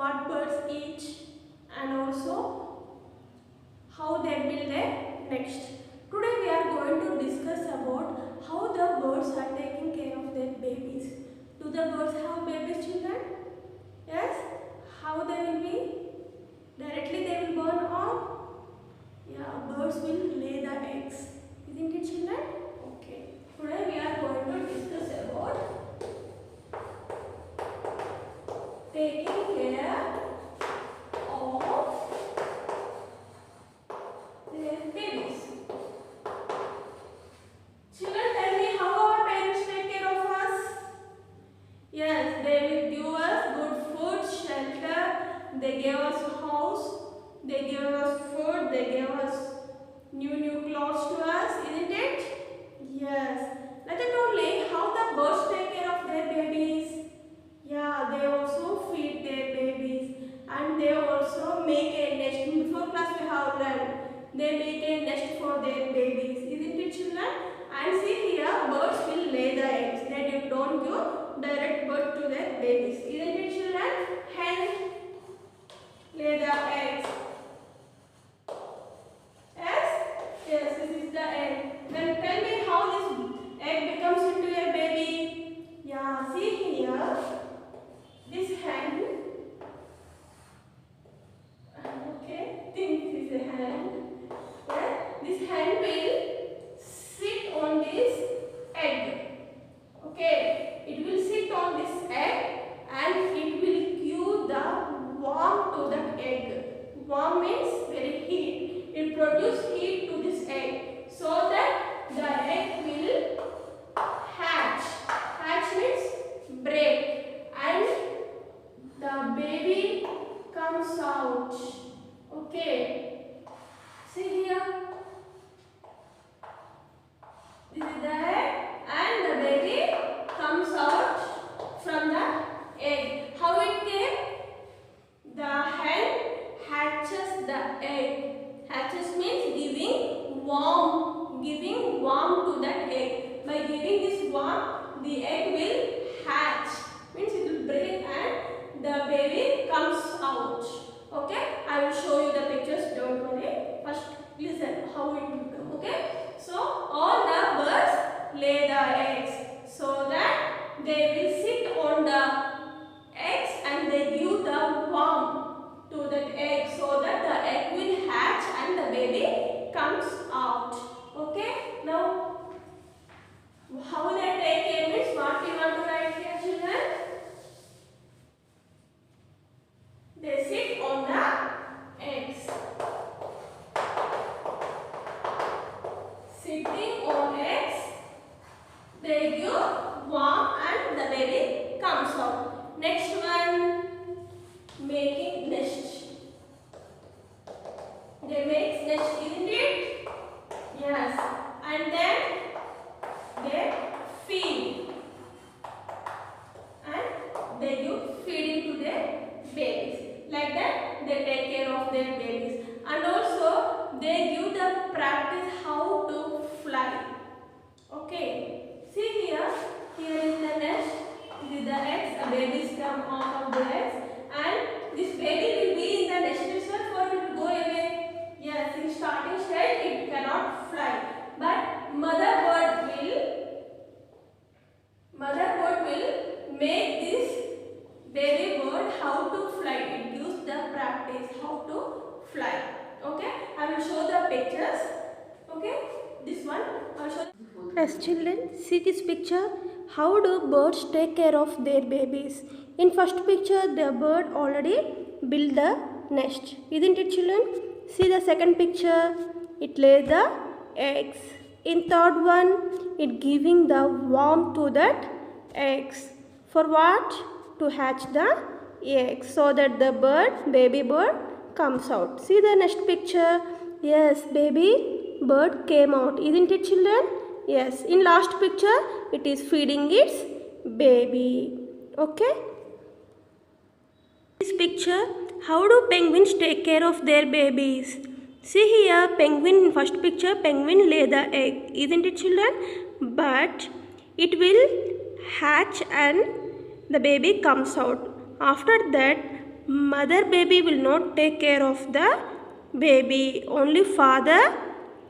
what birds eat, and also how they build their nest. Today we are going to discuss about how the birds are taking care of their babies. Do the birds have babies, children? Yes? How they will be? Directly they will born, or? Yeah, birds will lay the eggs. Isn't it, children? Okay. Today we are going to discuss about taking care of their babies. Children, tell me, how our parents take care of us? Yes, they will give us good food, shelter, they gave us house, they gave us food, they gave us new clothes to us, isn't it? Yes. Like I told you, how the birds take care of their babies. Yeah, they also feed their babies and they also make a nest. In before class we have learned. They make a nest for their babies, isn't it, children? And see here, birds will lay the eggs. They don't give direct birth to their babies, isn't it, children? Hen lay the eggs. Yes? Yes, this is the egg. Then tell me how this egg becomes into a baby. Yeah, see here. This hen. Okay, think this is a hen. Yeah, this hen will sit on this egg. Okay, it will sit on this egg and it will give the warmth to that egg. Warm means very heat. It produces heat to this egg so that the egg will hatch. Hatch means break and the baby comes out. Okay. See here. This is the egg and the baby comes out from the egg. How it came? The hen hatches the egg. Hatches means giving warmth to that egg. By giving this warmth, the egg will hatch. Means it will break and the baby comes out. Okay, I will show you the pictures. Don't worry. First, listen how it will come. Okay, so all the birds lay the eggs so that they will sit on the eggs and they give the warmth to that egg so that the egg will hatch and the baby comes out. Okay, now how they take care means what we want to write here, children? They sit on the eggs. Sitting on eggs, they give warm and the baby comes out. Next one, making nest. They make nest, isn't it? Yes. And then they feed. And they give feeding to their babies. Like that, they take care of their babies. And also, they give the practice how to fly. Okay. See here. Here is the nest. With the eggs, the babies come out of the eggs. And this baby will be in the nest itself or it will go away. Yes, in starting stage, it cannot fly. But mother bird will make this baby bird how to fly. It gives the practice how to fly. Okay, I will show the pictures. Okay, this one I will show. As children, see this picture. How do birds take care of their babies? In first picture, the bird already built the nest. Isn't it, children? See the second picture. It lays the eggs. In third one, it giving the warmth to that eggs. For what? To hatch the eggs so that the baby bird comes out. See the next picture. Yes, baby bird came out. Isn't it, children? Yes. In last picture, it is feeding its baby. Okay. This picture, how do penguins take care of their babies? See here, penguin in first picture, penguin lay the egg. Isn't it, children? But it will hatch and the baby comes out. After that, mother baby will not take care of the baby. Only father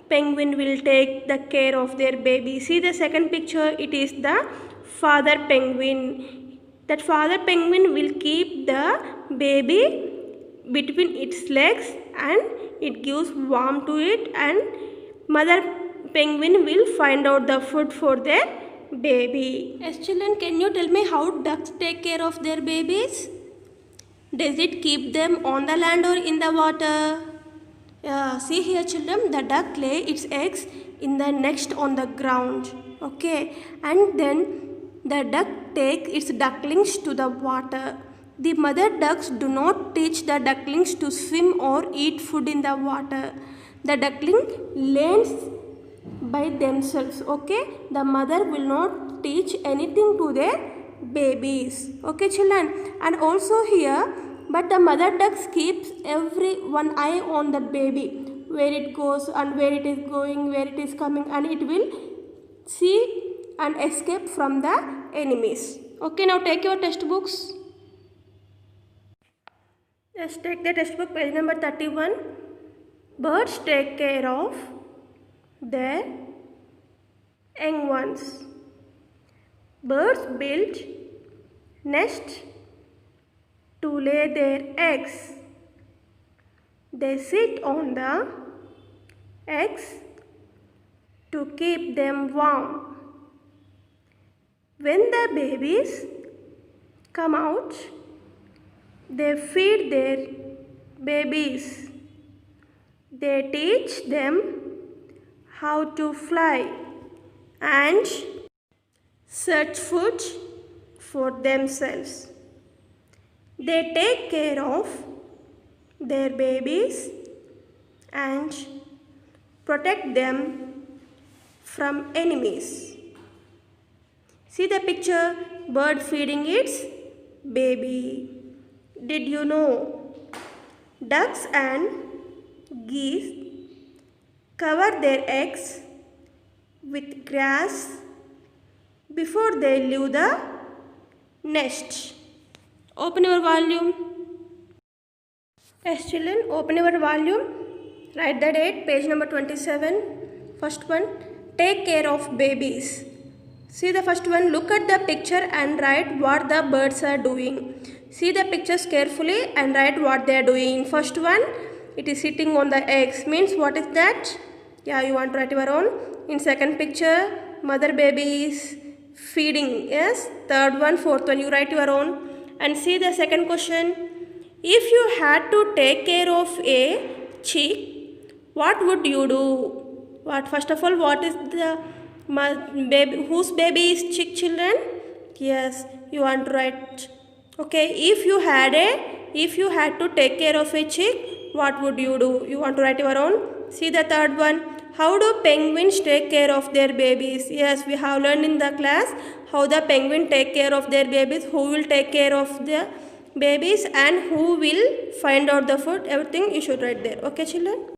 penguin will take the care of their baby. See the second picture, it is the father penguin. That father penguin will keep the baby between its legs and it gives warmth to it, and mother penguin will find out the food for their baby. Yes children, can you tell me how ducks take care of their babies? Does it keep them on the land or in the water? See here children, the duck lay its eggs in the nest on the ground. Okay, and then the duck takes its ducklings to the water. The mother ducks do not teach the ducklings to swim or eat food in the water. The duckling learns by themselves. Okay, the mother will not teach anything to their babies. Okay children, and also here, but the mother duck keeps every one eye on the baby, where it goes and where it is going, where it is coming, and it will see and escape from the enemies. Okay, now take your textbooks. Let's take the textbook, page number 31. Birds take care of their young ones. Birds build nests to lay their eggs. They sit on the eggs to keep them warm. When the babies come out, they feed their babies. They teach them how to fly and search food for themselves. They take care of their babies and protect them from enemies. See the picture, bird feeding its baby. Did you know ducks and geese cover their eggs with grass before they leave the nest? Open your volume. Yes children, open your volume. Write the date, page number 27. First one, take care of babies. See the first one, look at the picture and write what the birds are doing. See the pictures carefully and write what they are doing. First one, it is sitting on the eggs. Means what is that? Yeah, you want to write your own. In second picture, mother baby is feeding. Yes. Third one, fourth one, you write your own. And see the second question. If you had to take care of a chick, what would you do? What, first of all, what is the baby, whose baby is chick children? Yes, you want to write. Okay, if you had to take care of a chick, what would you do? You want to write your own. See the third one. How do penguins take care of their babies? Yes, we have learned in the class how the penguin take care of their babies, who will take care of the babies, and who will find out the food. Everything you should write there. Okay children.